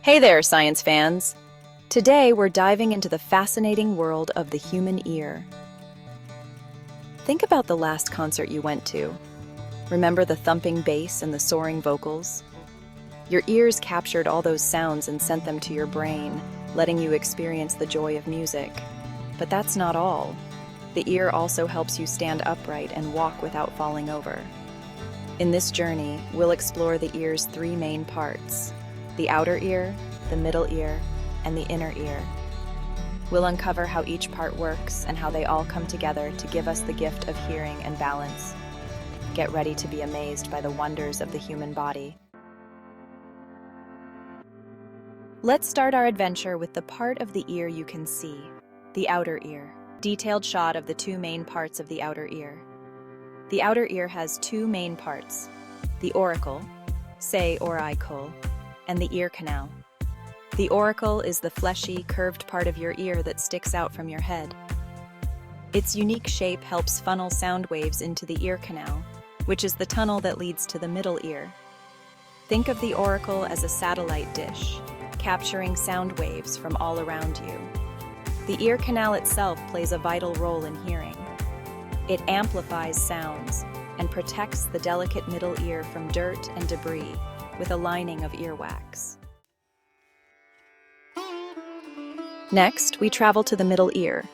Hey there, science fans! Today we're diving into the fascinating world of the human ear. Think about the last concert you went to. Remember the thumping bass and the soaring vocals? Your ears captured all those sounds and sent them to your brain, letting you experience the joy of music. But that's not all. The ear also helps you stand upright and walk without falling over. In this journey, we'll explore the ear's three main parts: the outer ear, the middle ear, and the inner ear. We'll uncover how each part works and how they all come together to give us the gift of hearing and balance. Get ready to be amazed by the wonders of the human body. Let's start our adventure with the part of the ear you can see, the outer ear. Detailed shot of the two main parts of the outer ear. The outer ear has two main parts: the auricle, say auricle, and the ear canal. The auricle is the fleshy, curved part of your ear that sticks out from your head. Its unique shape helps funnel sound waves into the ear canal, which is the tunnel that leads to the middle ear. Think of the auricle as a satellite dish, capturing sound waves from all around you. The ear canal itself plays a vital role in hearing. It amplifies sounds and protects the delicate middle ear from dirt and debris with a lining of earwax. Next, we travel to the middle ear,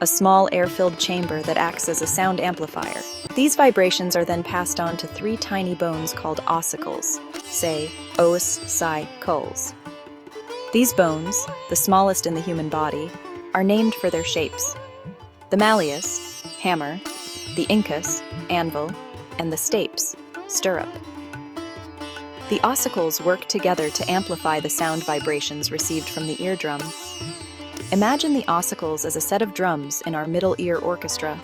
a small air-filled chamber that acts as a sound amplifier. These vibrations are then passed on to three tiny bones called ossicles, say ossicles. These bones, the smallest in the human body, are named for their shapes: the malleus, hammer, the incus, anvil, and the stapes, stirrup. The ossicles work together to amplify the sound vibrations received from the eardrum. Imagine the ossicles as a set of drums in our middle ear orchestra.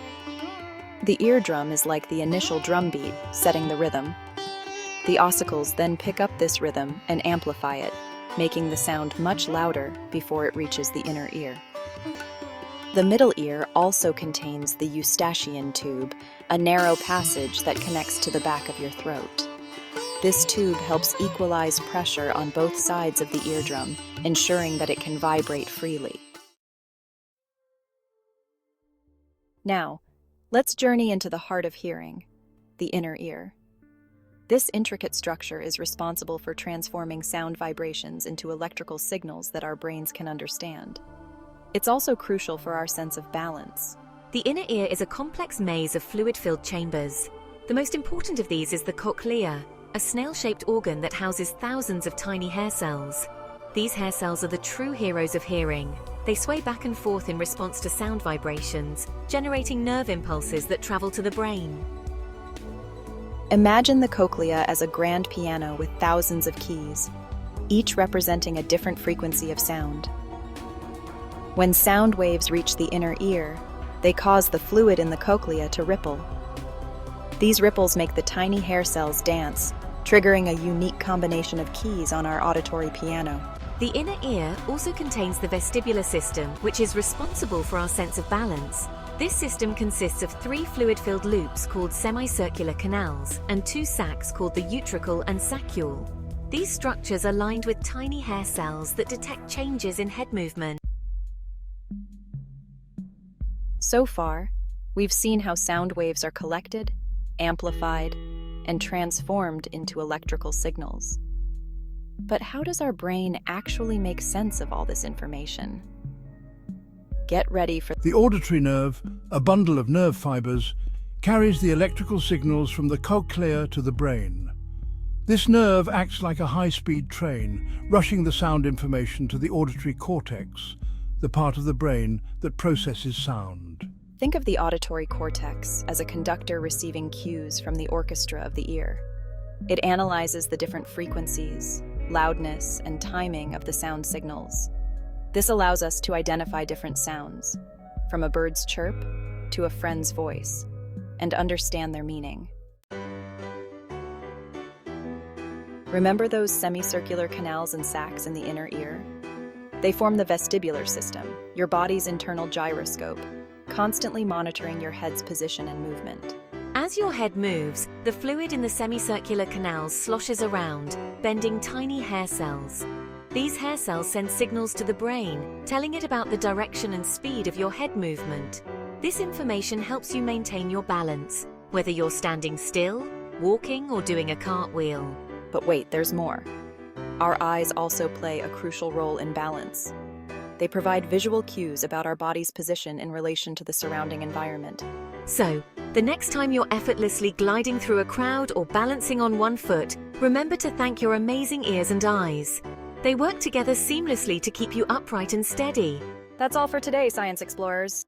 The eardrum is like the initial drum beat, setting the rhythm. The ossicles then pick up this rhythm and amplify it, making the sound much louder before it reaches the inner ear. The middle ear also contains the eustachian tube, a narrow passage that connects to the back of your throat. This tube helps equalize pressure on both sides of the eardrum, ensuring that it can vibrate freely. Now, let's journey into the heart of hearing, the inner ear. This intricate structure is responsible for transforming sound vibrations into electrical signals that our brains can understand. It's also crucial for our sense of balance. The inner ear is a complex maze of fluid-filled chambers. The most important of these is the cochlea, a snail-shaped organ that houses thousands of tiny hair cells. These hair cells are the true heroes of hearing. They sway back and forth in response to sound vibrations, generating nerve impulses that travel to the brain. Imagine the cochlea as a grand piano with thousands of keys, each representing a different frequency of sound. When sound waves reach the inner ear, they cause the fluid in the cochlea to ripple. These ripples make the tiny hair cells dance, triggering a unique combination of keys on our auditory piano. The inner ear also contains the vestibular system, which is responsible for our sense of balance. This system consists of three fluid-filled loops called semicircular canals and two sacs called the utricle and saccule. These structures are lined with tiny hair cells that detect changes in head movement. So far, we've seen how sound waves are collected, amplified, and transformed into electrical signals. But how does our brain actually make sense of all this information? Get ready for the auditory nerve, a bundle of nerve fibers, carries the electrical signals from the cochlea to the brain. This nerve acts like a high-speed train, rushing the sound information to the auditory cortex, the part of the brain that processes sound. Think of the auditory cortex as a conductor receiving cues from the orchestra of the ear. It analyzes the different frequencies, loudness, and timing of the sound signals. This allows us to identify different sounds, from a bird's chirp to a friend's voice, and understand their meaning. Remember those semicircular canals and sacs in the inner ear? They form the vestibular system, your body's internal gyroscope, constantly monitoring your head's position and movement. As your head moves, the fluid in the semicircular canals sloshes around, bending tiny hair cells. These hair cells send signals to the brain, telling it about the direction and speed of your head movement. This information helps you maintain your balance, whether you're standing still, walking, or doing a cartwheel. But wait, there's more. Our eyes also play a crucial role in balance. They provide visual cues about our body's position in relation to the surrounding environment. So, the next time you're effortlessly gliding through a crowd or balancing on one foot, remember to thank your amazing ears and eyes. They work together seamlessly to keep you upright and steady. That's all for today, Science Explorers.